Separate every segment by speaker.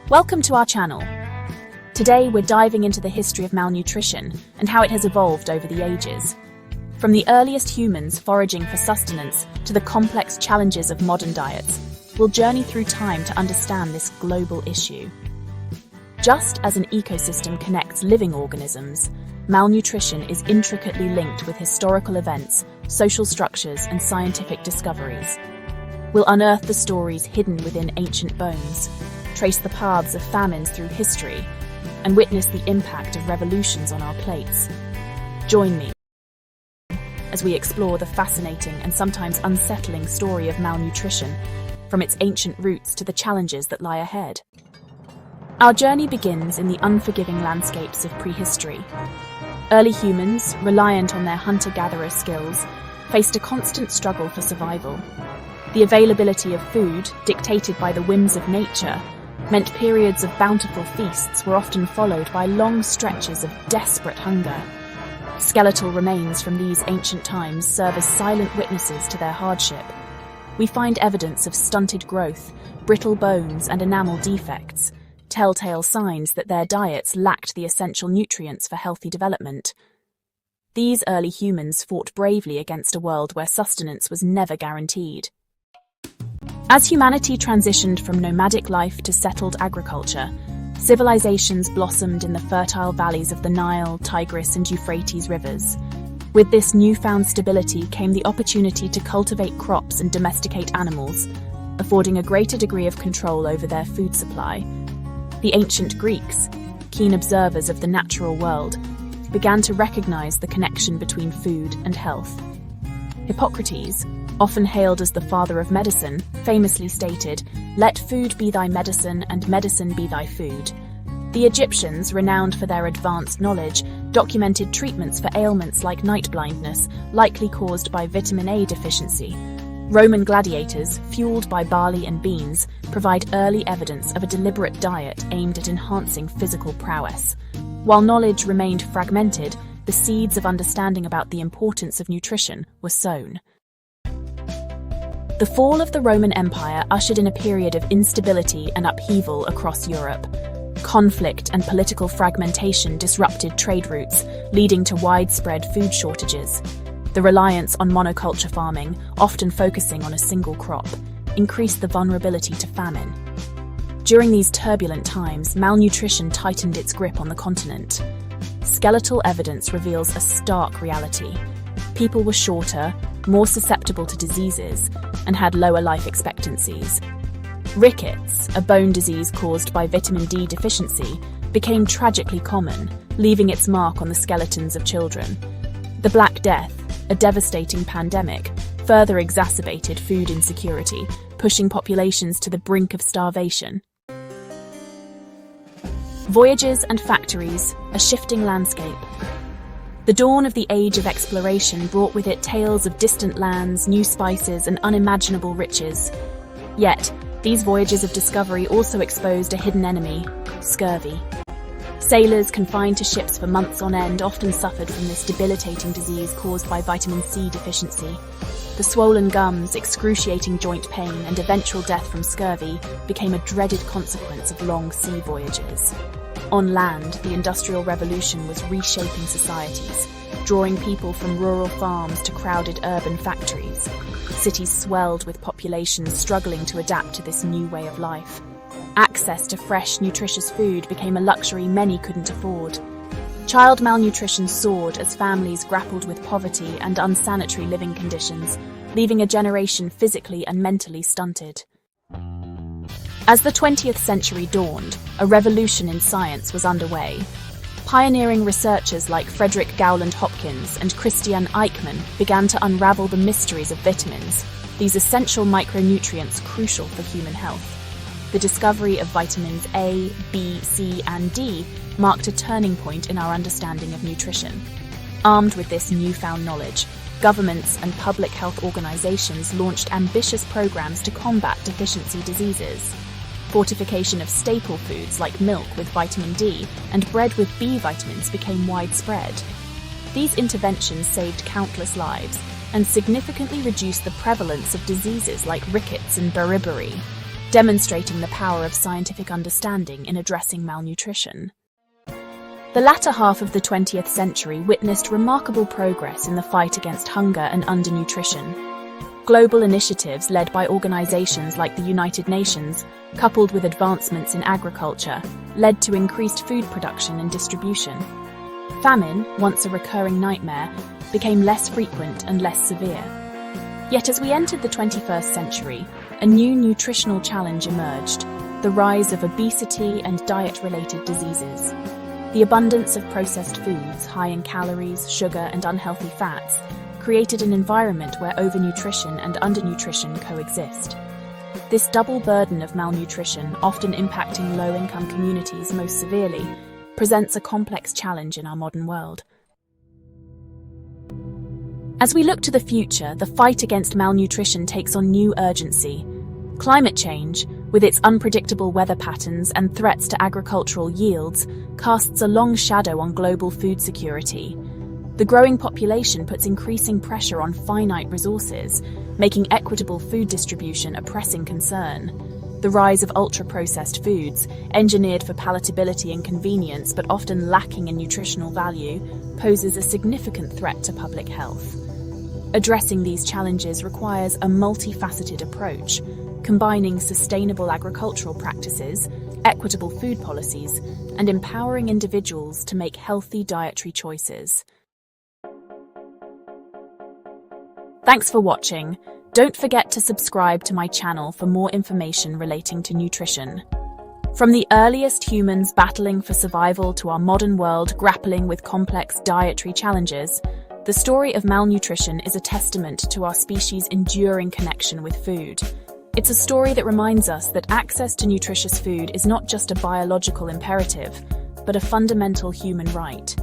Speaker 1: Welcome to our channel. Today we're diving into the history of malnutrition and how it has evolved over the ages. From the earliest humans foraging for sustenance to the complex challenges of modern diets, we'll journey through time to understand this global issue. Just as an ecosystem connects living organisms, malnutrition is intricately linked with historical events, social structures, and scientific discoveries. We'll unearth the stories hidden within ancient bones, trace the paths of famines through history, and witness the impact of revolutions on our plates. Join me as we explore the fascinating and sometimes unsettling story of malnutrition, from its ancient roots to the challenges that lie ahead. Our journey begins in the unforgiving landscapes of prehistory. Early humans, reliant on their hunter-gatherer skills, faced a constant struggle for survival. The availability of food, dictated by the whims of nature, meant periods of bountiful feasts were often followed by long stretches of desperate hunger. Skeletal remains from these ancient times serve as silent witnesses to their hardship. We find evidence of stunted growth, brittle bones, and enamel defects, telltale signs that their diets lacked the essential nutrients for healthy development. These early humans fought bravely against a world where sustenance was never guaranteed. As humanity transitioned from nomadic life to settled agriculture, civilizations blossomed in the fertile valleys of the Nile, Tigris, and Euphrates rivers. With this newfound stability came the opportunity to cultivate crops and domesticate animals, affording a greater degree of control over their food supply. The ancient Greeks, keen observers of the natural world, began to recognize the connection between food and health. Hippocrates, often hailed as the father of medicine, famously stated, "Let food be thy medicine and medicine be thy food." The Egyptians, renowned for their advanced knowledge, documented treatments for ailments like night blindness, likely caused by vitamin A deficiency. Roman gladiators, fueled by barley and beans, provide early evidence of a deliberate diet aimed at enhancing physical prowess. While knowledge remained fragmented, the seeds of understanding about the importance of nutrition were sown. The fall of the Roman Empire ushered in a period of instability and upheaval across Europe. Conflict and political fragmentation disrupted trade routes, leading to widespread food shortages. The reliance on monoculture farming, often focusing on a single crop, increased the vulnerability to famine. During these turbulent times, malnutrition tightened its grip on the continent. Skeletal evidence reveals a stark reality. People were shorter, more susceptible to diseases, and had lower life expectancies. Rickets, a bone disease caused by vitamin D deficiency, became tragically common, leaving its mark on the skeletons of children. The Black Death, a devastating pandemic, further exacerbated food insecurity, pushing populations to the brink of starvation. Voyages and factories, a shifting landscape. The dawn of the age of exploration brought with it tales of distant lands, new spices, and unimaginable riches. Yet, these voyages of discovery also exposed a hidden enemy: scurvy. Sailors confined to ships for months on end often suffered from this debilitating disease caused by vitamin C deficiency. The swollen gums, excruciating joint pain, and eventual death from scurvy became a dreaded consequence of long sea voyages. On land, the Industrial Revolution was reshaping societies, drawing people from rural farms to crowded urban factories. Cities swelled with populations struggling to adapt to this new way of life. Access to fresh, nutritious food became a luxury many couldn't afford. Child malnutrition soared as families grappled with poverty and unsanitary living conditions, leaving a generation physically and mentally stunted. As the 20th century dawned, a revolution in science was underway. Pioneering researchers like Frederick Gowland Hopkins and Christian Eichmann began to unravel the mysteries of vitamins, these essential micronutrients crucial for human health. The discovery of vitamins A, B, C, and D marked a turning point in our understanding of nutrition. Armed with this newfound knowledge, governments and public health organizations launched ambitious programs to combat deficiency diseases. Fortification of staple foods like milk with vitamin D and bread with B vitamins became widespread. These interventions saved countless lives and significantly reduced the prevalence of diseases like rickets and beriberi. demonstrating the power of scientific understanding in addressing malnutrition. The latter half of the 20th century witnessed remarkable progress in the fight against hunger and undernutrition. Global initiatives led by organizations like the United Nations, coupled with advancements in agriculture, led to increased food production and distribution. Famine, once a recurring nightmare, became less frequent and less severe. Yet as we entered the 21st century, a new nutritional challenge emerged: the rise of obesity and diet-related diseases. The abundance of processed foods, high in calories, sugar, and unhealthy fats, created an environment where overnutrition and undernutrition coexist. This double burden of malnutrition, often impacting low-income communities most severely, presents a complex challenge in our modern world. As we look to the future, the fight against malnutrition takes on new urgency. Climate change, with its unpredictable weather patterns and threats to agricultural yields, casts a long shadow on global food security. The growing population puts increasing pressure on finite resources, making equitable food distribution a pressing concern. The rise of ultra-processed foods, engineered for palatability and convenience but often lacking in nutritional value, poses a significant threat to public health. Addressing these challenges requires a multifaceted approach, combining sustainable agricultural practices, equitable food policies, and empowering individuals to make healthy dietary choices. Thanks for watching. Don't forget to subscribe to my channel for more information relating to nutrition. From the earliest humans battling for survival to our modern world grappling with complex dietary challenges, the story of malnutrition is a testament to our species' enduring connection with food. It's a story that reminds us that access to nutritious food is not just a biological imperative, but a fundamental human right.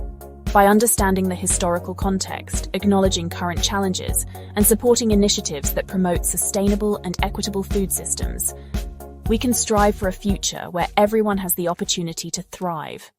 Speaker 1: By understanding the historical context, acknowledging current challenges, and supporting initiatives that promote sustainable and equitable food systems, we can strive for a future where everyone has the opportunity to thrive.